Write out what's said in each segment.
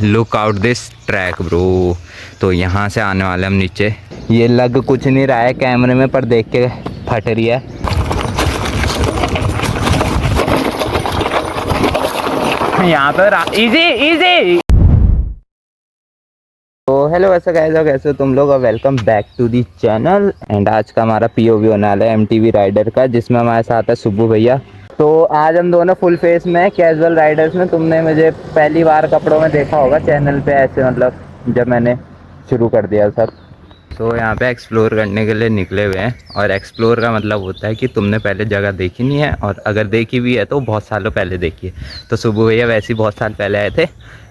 Look out this track bro. तो यहाँ से आने वाले हम नीचे। ये लग कुछ नहीं रहा है कैमरे में, पर देख के फट रही है। यहाँ पर इजी इजी। तो हेलो वैसे कैसे हो तुम लोग, और welcome back to the channel. And आज का हमारा पीओवी होने वाला है एमटीवी राइडर का, जिसमें हमारे साथ है सुब्बू भैया। तो आज हम दोनों फुल फेस में कैजुअल राइडर्स में। तुमने मुझे पहली बार कपड़ों में देखा होगा चैनल पे, ऐसे मतलब जब मैंने शुरू कर दिया सब। तो यहाँ पे एक्सप्लोर करने के लिए निकले हुए हैं। और एक्सप्लोर का मतलब होता है कि तुमने पहले जगह देखी नहीं है, और अगर देखी भी है तो बहुत सालों पहले देखी है। तो सुबह भैया वैसे ही बहुत साल पहले आए थे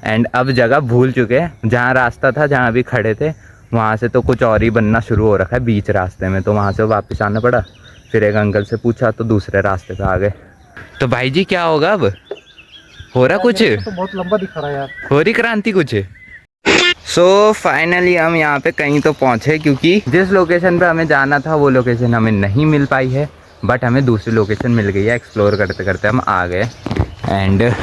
एंड अब जगह भूल चुके हैं। जहाँ रास्ता था, जहाँ भी खड़े थे, वहाँ से तो कुछ और ही बनना शुरू हो रखा है बीच रास्ते में। तो वहाँ से वापस आना पड़ा। फिर एक अंकल से पूछा तो दूसरे रास्ते पे आ गए। तो भाई जी क्या होगा अब? हो रहा कुछ? तो बहुत लंबा दिख रहा है यार। हो रही क्रांति कुछ? सो फाइनली हम यहाँ पे कहीं तो पहुँचे, क्योंकि जिस लोकेशन पे हमें जाना था वो लोकेशन हमें नहीं मिल पाई है, बट हमें दूसरी लोकेशन मिल गई है। एक्सप्लोर करते करते हम आ गए। And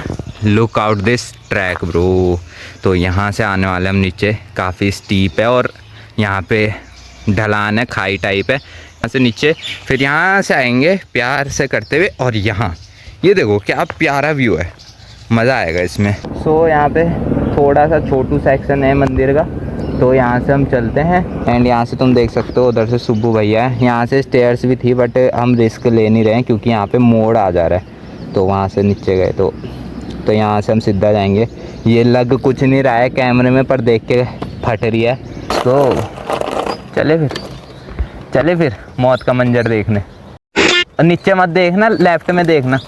look out this track bro. तो यहाँ से आने वाले हम नीचे। काफ़ी स्टीप है और यहाँ पे ढलान है, खाई टाइप है। यहाँ से नीचे फिर यहाँ से आएंगे प्यार से करते हुए, और यहाँ ये देखो क्या प्यारा व्यू है, मज़ा आएगा इसमें। सो यहाँ पे थोड़ा सा छोटू सेक्शन है मंदिर का, तो यहाँ से हम चलते हैं। एंड यहाँ से तुम देख सकते हो उधर से सुब्बू भैया है। यहाँ से स्टेयर्स भी थी, बट हम रिस्क ले नहीं रहे हैं क्योंकि यहाँ पे मोड़ आ जा रहा है। तो वहाँ से नीचे गए तो यहाँ से हम सीधा जाएंगे। ये लग कुछ नहीं रहा है कैमरे में, पर देख के फट रही है। तो चले फिर मौत का मंजर देखने। और नीचे मत देखना, लेफ्ट में देखना।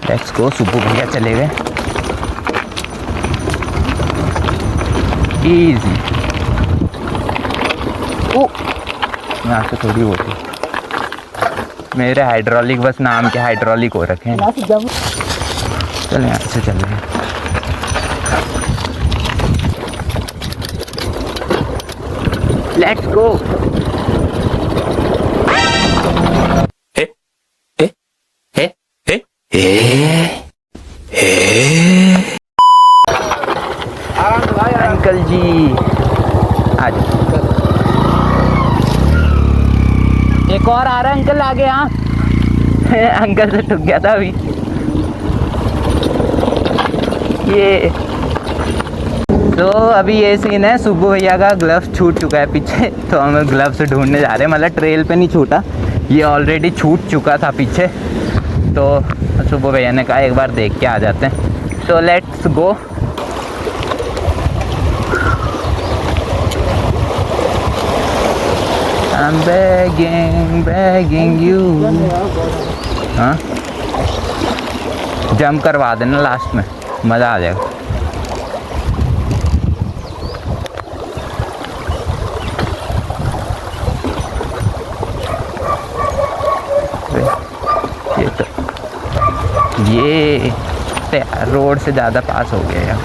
Let's go. सुब्बू भैया चले गए। इजी। ओ यहाँ से थोड़ी होती, मेरे हाइड्रोलिक बस नाम के हाइड्रोलिक हो रखे हैं। चलो यहाँ से चल रहे हैं। Let's go. अंकल जी आज एक और आ रहा है अंकल आगे। हाँ अंकल से ठुक गया था अभी ये। तो अभी ये सीन है, सुब्बू भैया का ग्लव्स छूट चुका है पीछे, तो हम ग्लव्स ढूंढने जा रहे हैं। मतलब ट्रेल पे नहीं छूटा, ये ऑलरेडी छूट चुका था पीछे। तो सुब्बू भैया ने कहा एक बार देख के आ जाते हैं। तो let's go. I'm begging you। हाँ जंप करवा देना लास्ट में, मज़ा आ जाएगा। ये रोड से ज़्यादा पास हो गया यार।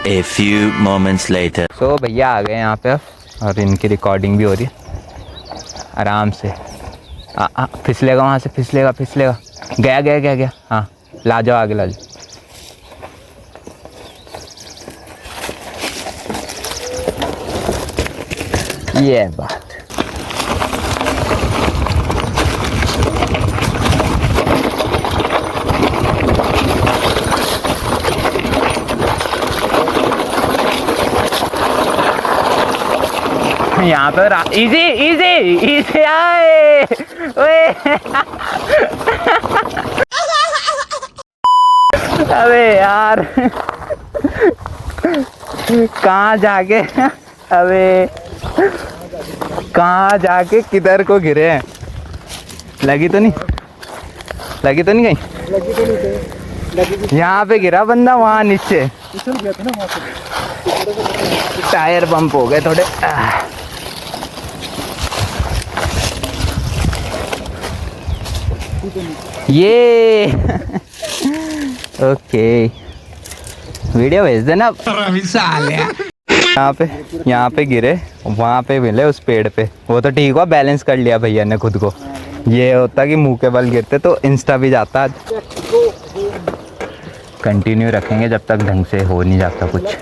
A few moments later। तो भैया आ गए यहाँ पे अब, और इनकी रिकॉर्डिंग भी हो रही है आराम से। फिसलेगा वहाँ से, फिसलेगा। गया। हाँ ला जाओ आगे, ला जाओ। ये बात। यहाँ पर इजी आए। अबे यार कहाँ जाके किधर को गिरे हैं? लगी तो नहीं कहीं? यहाँ पे गिरा बंदा, वहाँ नीचे टायर पंप हो गए थोड़े। ये ओके वीडियो भेज देना। यहाँ पे गिरे, वहाँ पे मिले उस पेड़ पे। वो तो ठीक हुआ, बैलेंस कर लिया भैया ने खुद को। ये होता कि मुंह के बल गिरते तो इंस्टा भी जाता आज। कंटिन्यू रखेंगे जब तक ढंग से हो नहीं जाता कुछ।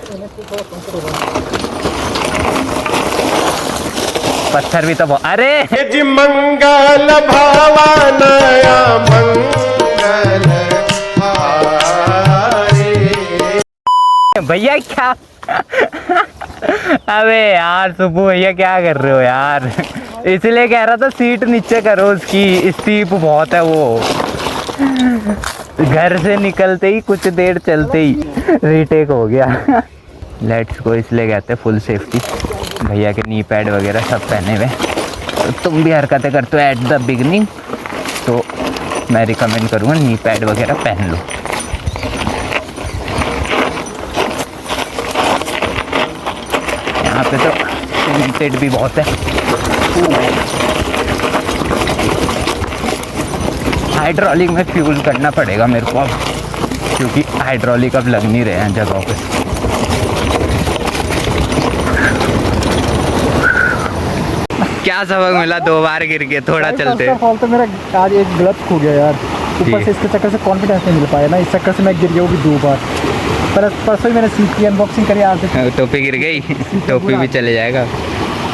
पत्थर भी तो बहुत, अरे जी मंगल भावनया मंगल हारे। भैया क्या अबे यार सुबह भैया क्या कर रहे हो यार, इसलिए कह रहा था सीट नीचे करो उसकी, स्टीप बहुत है वो। घर से निकलते ही कुछ देर चलते ही रीटेक हो गया। लेट्स गो, इसलिए कहते हैं फुल सेफ्टी। भैया के नी पैड वगैरह सब पहने हुए। तो तुम भी हरकतें करते हो एट द बिगनिंग, तो मैं रिकमेंड करूँगा नी पैड वगैरह पहन लो। यहाँ पे तो लिमिटेड भी बहुत है। हाइड्रोलिक में फ्यूल करना पड़ेगा मेरे को अब, क्योंकि हाइड्रोलिक अब लग नहीं रहे हैं जगहों पे। क्या सबक मिला 2 बार गिर के थोड़ा चलते? फॉल तो मेरा आज एक गलत खो गया यार, ऊपर से इसके चक्कर से कॉन्फिडेंस नहीं मिल पाया ना, इस चक्कर से मैं गिर गया वो भी 2 बार। परसों ही मैंने सीट की अनबॉक्सिंग करी आज। टोपी गिर गई, टोपी भी चले जाएगा।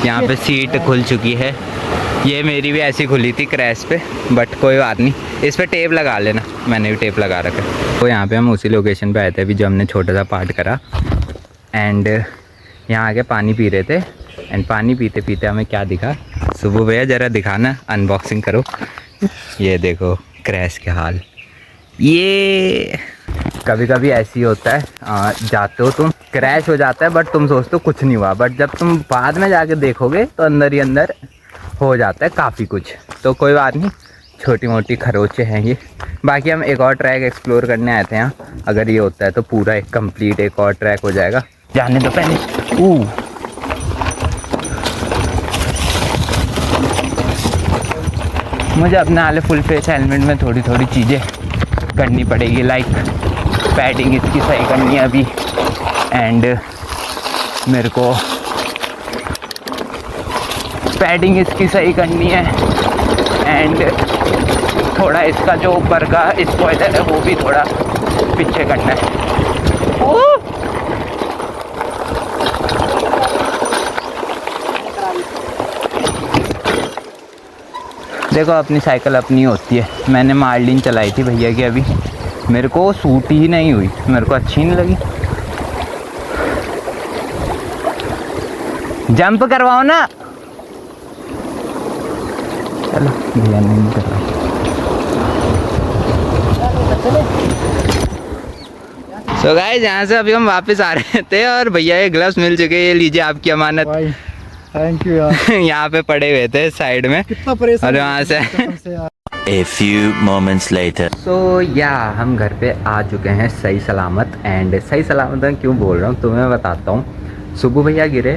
यहाँ पे सीट खुल चुकी है, ये मेरी भी ऐसी खुली थी क्रैश पे, बट कोई बात नहीं, इस पे टेप लगा लेना, मैंने भी टेप लगा रखा है। तो यहाँ पे हम उसी लोकेशन पे आए थे अभी जो हमने छोटा सा पार्ट करा, एंड यहाँ आके पानी पी रहे थे, एंड पानी पीते पीते हमें क्या दिखा। सुबह भैया ज़रा दिखाना, अनबॉक्सिंग करो। ये देखो क्रैश के हाल। ये कभी कभी ऐसी होता है, जाते हो तुम, क्रैश हो जाता है, बट तुम सोचते हो कुछ नहीं हुआ, बट जब तुम बाद में जाके देखोगे तो अंदर ही अंदर हो जाता है काफ़ी कुछ। तो कोई बात नहीं, छोटी मोटी खरोचे हैं ये। बाकी हम एक और ट्रैक एक्सप्लोर करने आए थे यहाँ, अगर ये होता है तो पूरा एक कंप्लीट एक और ट्रैक हो जाएगा। जाने दो पहले। मुझे अपने वाले फुल फेस हेलमेट में थोड़ी थोड़ी चीज़ें करनी पड़ेगी, लाइक पैडिंग इसकी सही करनी है अभी, एंड मेरे को पैडिंग इसकी सही करनी है, एंड थोड़ा इसका जो ऊपर का स्पॉइलर है वो भी थोड़ा पीछे करना है। देखो अपनी साइकिल अपनी होती है। मैंने मार्लिन चलाई थी भैया की, अभी मेरे को सूट ही नहीं हुई, मेरे को अच्छी नहीं लगी। जंप करवाओ ना। चलो भैया नहीं कर रहा। सो गाइस यहाँ से अभी हम वापस आ रहे थे और भैया ये ग्लव्स मिल चुके हैं, ये लीजिए आपकी अमानत। थैंक यू यार। यहाँ पे पड़े हुए थे साइड में, कितना परेशान और वहाँ से A few moments later. सो हम घर पे आ चुके हैं सही सलामत। एंड सही सलामत मैं क्यों बोल रहा हूँ तुम्हें बताता हूँ। सुबह भैया गिरे,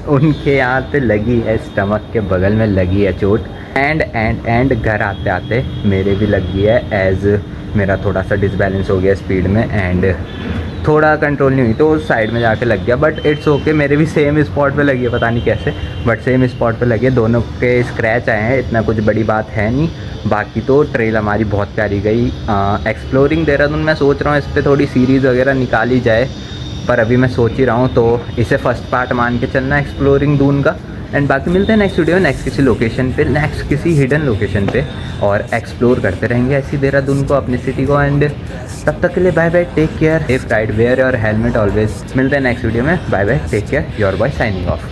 उनके यहाँ पे लगी है, स्टमक के बगल में लगी है चोट, एंड घर आते आते मेरे भी लगी है, एज मेरा थोड़ा सा डिसबैलेंस हो गया स्पीड में, एंड थोड़ा कंट्रोल नहीं हुई तो उस साइड में जाके लग गया। बट इट्स ओके, मेरे भी सेम स्पॉट पे लगी है, पता नहीं कैसे, बट सेम स्पॉट पे लगी है। दोनों के स्क्रैच आए हैं, इतना कुछ बड़ी बात है नहीं। बाकी तो ट्रेल हमारी बहुत प्यारी गई। एक्सप्लोरिंग देहरादून मैं सोच रहा हूँ इस पर थोड़ी सीरीज़ वगैरह निकाली जाए, पर अभी मैं सोच ही रहा हूँ, तो इसे फर्स्ट पार्ट मान के चलना एक्सप्लोरिंग दून का। एंड बाकी मिलते हैं नेक्स्ट वीडियो, नेक्स्ट किसी लोकेशन पे, नेक्स्ट किसी हिडन लोकेशन पे, और एक्सप्लोर करते रहेंगे ऐसी देहरादून को, अपनी सिटी को। एंड तब तक के लिए bye bye, take care, safe ride, wear your helmet always. मिलते हैं नेक्स्ट वीडियो में, bye bye, take care, your boy signing of.